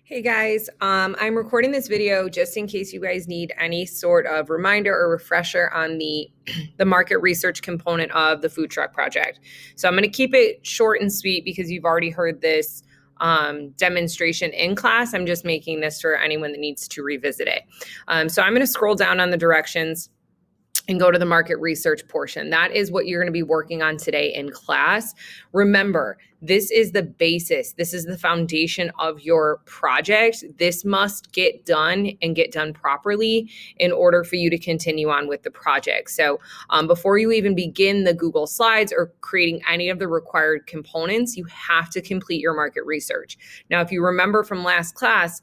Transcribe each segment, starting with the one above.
Hey guys, I'm recording this video just in case you guys need any sort of reminder or refresher on the the market research component of the food truck project. So I'm going to keep it short and sweet because you've already heard this demonstration in class. I'm just making this for anyone that needs to revisit it. So I'm going to scroll down on the directions and go to the market research portion. That is what you're going to be working on today in class. Remember, this is the basis. This is the foundation of your project. This must get done and get done properly in order for you to continue on with the project. So before you even begin the Google Slides or creating any of the required components, you have to complete your market research. Now, if you remember from last class,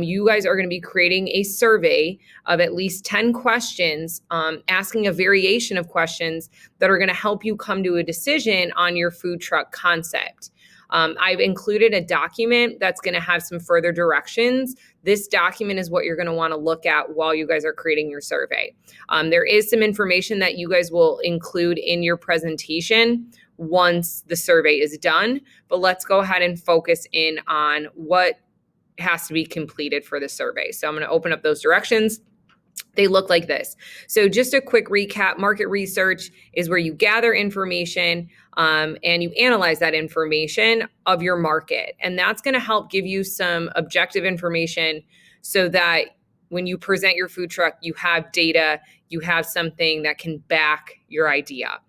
you guys are going to be creating a survey of at least 10 questions, asking a variation of questions that are going to help you come to a decision on your food truck concept. I've included a document that's going to have some further directions. This document is what you're going to want to look at while you guys are creating your survey. There is some information that you guys will include in your presentation once the survey is done, but let's go ahead and focus in on what has to be completed for the survey. So I'm going to open up those directions. They look like this. So just a quick recap, market research is where you gather information and you analyze that information of your market. And that's going to help give you some objective information so that when you present your food truck, you have data, you have something that can back your idea.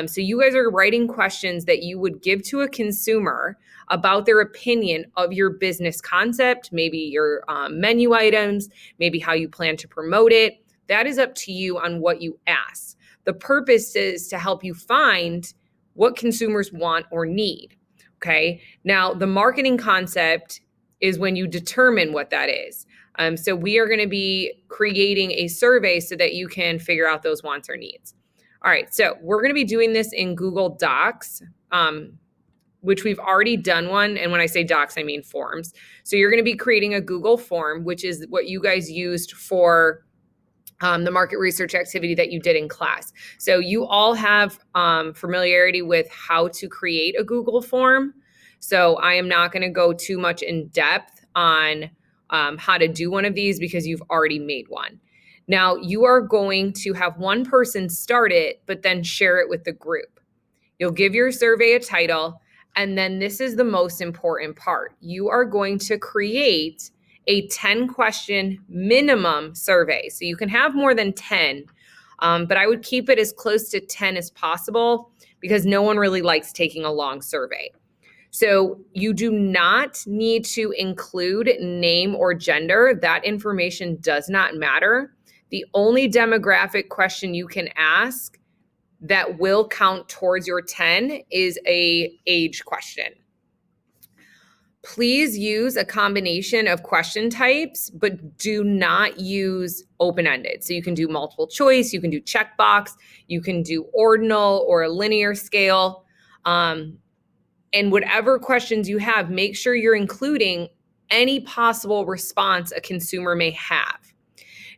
So you guys are writing questions that you would give to a consumer about their opinion of your business concept, maybe your menu items, maybe how you plan to promote it. That is up to you on what you ask. The purpose is to help you find what consumers want or need. Okay. Now, the marketing concept is when you determine what that is. So we are going to be creating a survey so that you can figure out those wants or needs. All right, so we're going to be doing this in Google Docs, which we've already done one. And when I say docs, I mean forms. So you're going to be creating a Google form, which is what you guys used for the market research activity that you did in class. So you all have familiarity with how to create a Google form. So I am not going to go too much in depth on how to do one of these because you've already made one. Now, you are going to have one person start it, but then share it with the group. You'll give your survey a title, and then this is the most important part. You are going to create a 10-question minimum survey. So you can have more than 10, but I would keep it as close to 10 as possible because no one really likes taking a long survey. So you do not need to include name or gender. That information does not matter. The only demographic question you can ask that will count towards your 10 is a age question. Please use a combination of question types, but do not use open-ended. So you can do multiple choice, you can do checkbox, you can do ordinal or a linear scale. And whatever questions you have, make sure you're including any possible response a consumer may have.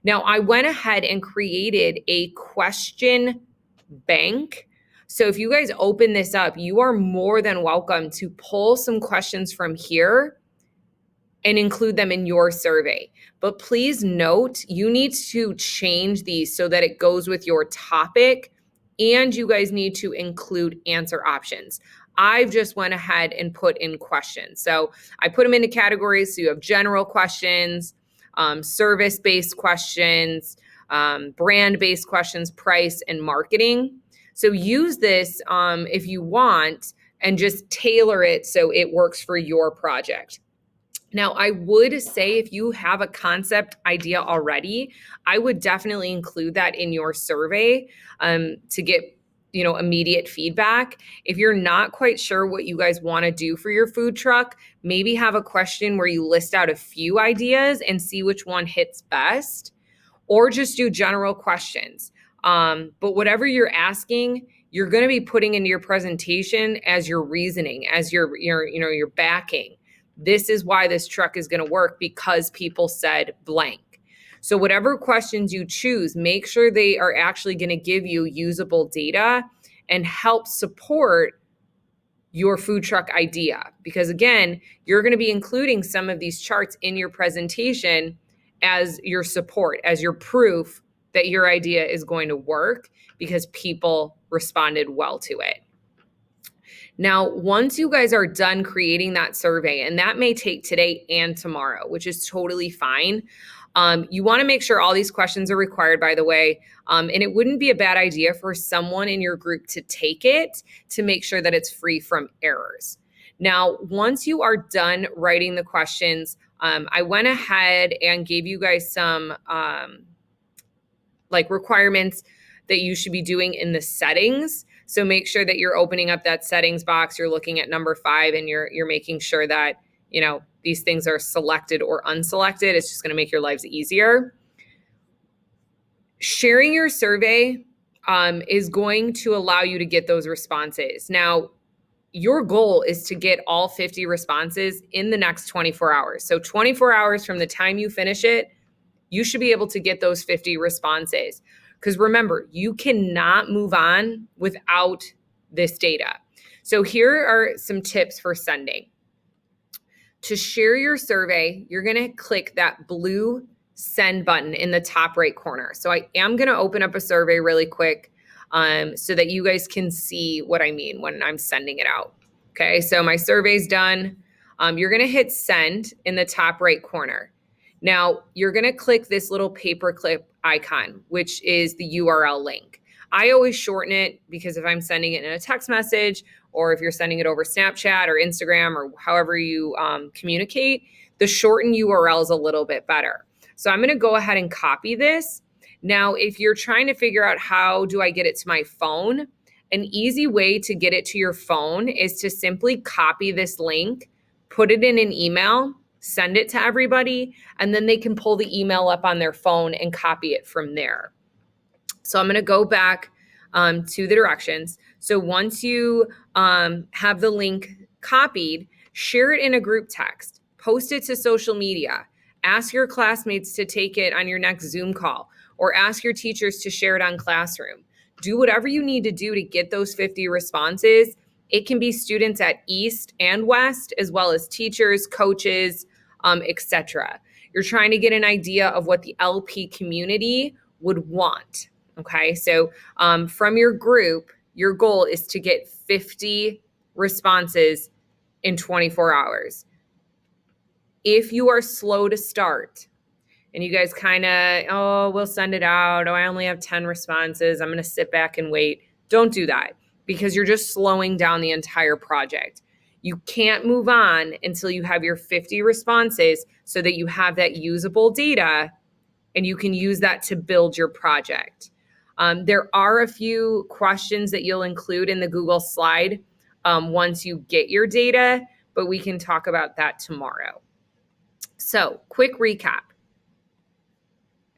Now, I went ahead and created a question bank. So if you guys open this up, you are more than welcome to pull some questions from here and include them in your survey. But please note, you need to change these so that it goes with your topic, and you guys need to include answer options. I've just went ahead and put in questions. So I put them into categories. So you have general questions, service-based questions, brand-based questions, price, and marketing. So use this if you want and just tailor it so it works for your project. Now, I would say if you have a concept idea already, I would definitely include that in your survey to get immediate feedback. If you're not quite sure what you guys want to do for your food truck, maybe have a question where you list out a few ideas and see which one hits best, or just do general questions. But whatever you're asking, you're going to be putting into your presentation as your reasoning, as your backing. This is why this truck is going to work because people said blank. So whatever questions you choose, make sure they are actually going to give you usable data and help support your food truck idea. Because again, you're going to be including some of these charts in your presentation as your support, as your proof that your idea is going to work because people responded well to it. Now, once you guys are done creating that survey, and that may take today and tomorrow, which is totally fine. You want to make sure all these questions are required, by the way. And it wouldn't be a bad idea for someone in your group to take it to make sure that it's free from errors. Now, once you are done writing the questions, I went ahead and gave you guys some requirements that you should be doing in the settings. So make sure that you're opening up that settings box, you're looking at number 5, and you're making sure that, these things are selected or unselected. It's just going to make your lives easier. Sharing your survey is going to allow you to get those responses. Now, your goal is to get all 50 responses in the next 24 hours. So 24 hours from the time you finish it, you should be able to get those 50 responses. Because remember, you cannot move on without this data. So here are some tips for sending. To share your survey, you're going to click that blue send button in the top right corner. So I am going to open up a survey really quick so that you guys can see what I mean when I'm sending it out. Okay, so my survey's done. You're going to hit send in the top right corner. Now, you're going to click this little paperclip icon, which is the URL link. I always shorten it because if I'm sending it in a text message, or if you're sending it over Snapchat or Instagram or however you communicate, the shortened URL is a little bit better. So I'm going to go ahead and copy this. Now, if you're trying to figure out how do I get it to my phone, an easy way to get it to your phone is to simply copy this link, put it in an email, send it to everybody, and then they can pull the email up on their phone and copy it from there. So I'm going to go back to the directions. So once you have the link copied, share it in a group text, post it to social media, ask your classmates to take it on your next Zoom call, or ask your teachers to share it on Classroom. Do whatever you need to do to get those 50 responses. It can be students at East and West, as well as teachers, coaches, etc. You're trying to get an idea of what the LP community would want. Okay, so from your group, your goal is to get 50 responses in 24 hours. If you are slow to start and you guys kind of, we'll send it out. I only have 10 responses. I'm going to sit back and wait. Don't do that because you're just slowing down the entire project. You can't move on until you have your 50 responses so that you have that usable data and you can use that to build your project. There are a few questions that you'll include in the Google slide once you get your data, but we can talk about that tomorrow. So, quick recap.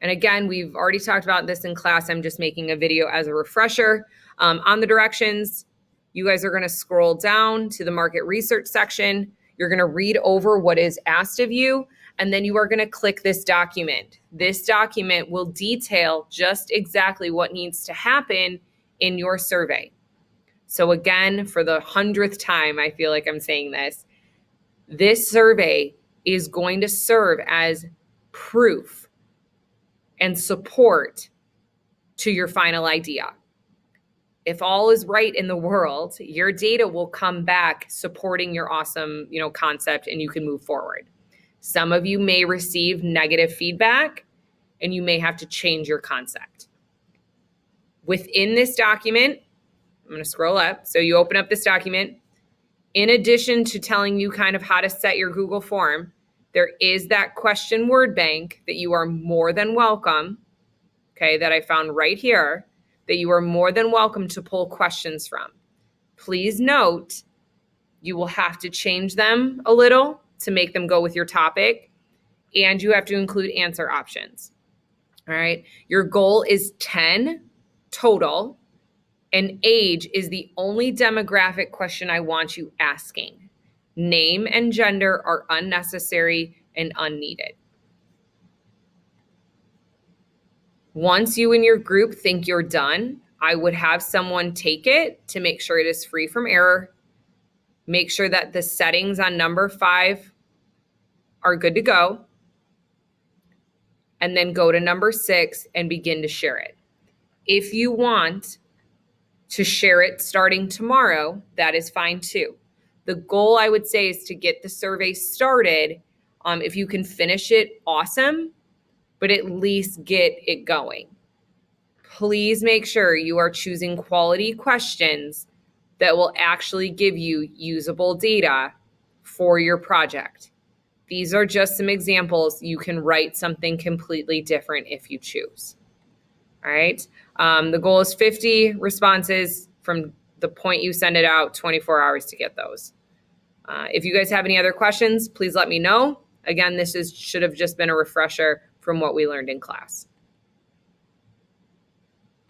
And again, we've already talked about this in class. I'm just making a video as a refresher. On the directions, you guys are going to scroll down to the market research section. You're going to read over what is asked of you, and then you are going to click this document. This document will detail just exactly what needs to happen in your survey. So again, for the 100th time, I feel like I'm saying this survey is going to serve as proof and support to your final idea. If all is right in the world, your data will come back supporting your awesome, concept, and you can move forward. Some of you may receive negative feedback and you may have to change your concept. Within this document, I'm going to scroll up. So you open up this document. In addition to telling you kind of how to set your Google form, there is that question word bank that you are more than welcome, that I found right here, that you are more than welcome to pull questions from. Please note, you will have to change them a little to make them go with your topic, and you have to include answer options. All right. Your goal is 10 total, and age is the only demographic question I want you asking. Name and gender are unnecessary and unneeded. Once you and your group think you're done, I would have someone take it to make sure it is free from error. Make sure that the settings on number 5 are good to go. And then go to number 6 and begin to share it. If you want to share it starting tomorrow, that is fine too. The goal, I would say, is to get the survey started. If you can finish it, awesome, but at least get it going. Please make sure you are choosing quality questions that will actually give you usable data for your project. These are just some examples. You can write something completely different if you choose. All right. The goal is 50 responses from the point you send it out, 24 hours to get those. If you guys have any other questions, please let me know. Again, this should have just been a refresher from what we learned in class.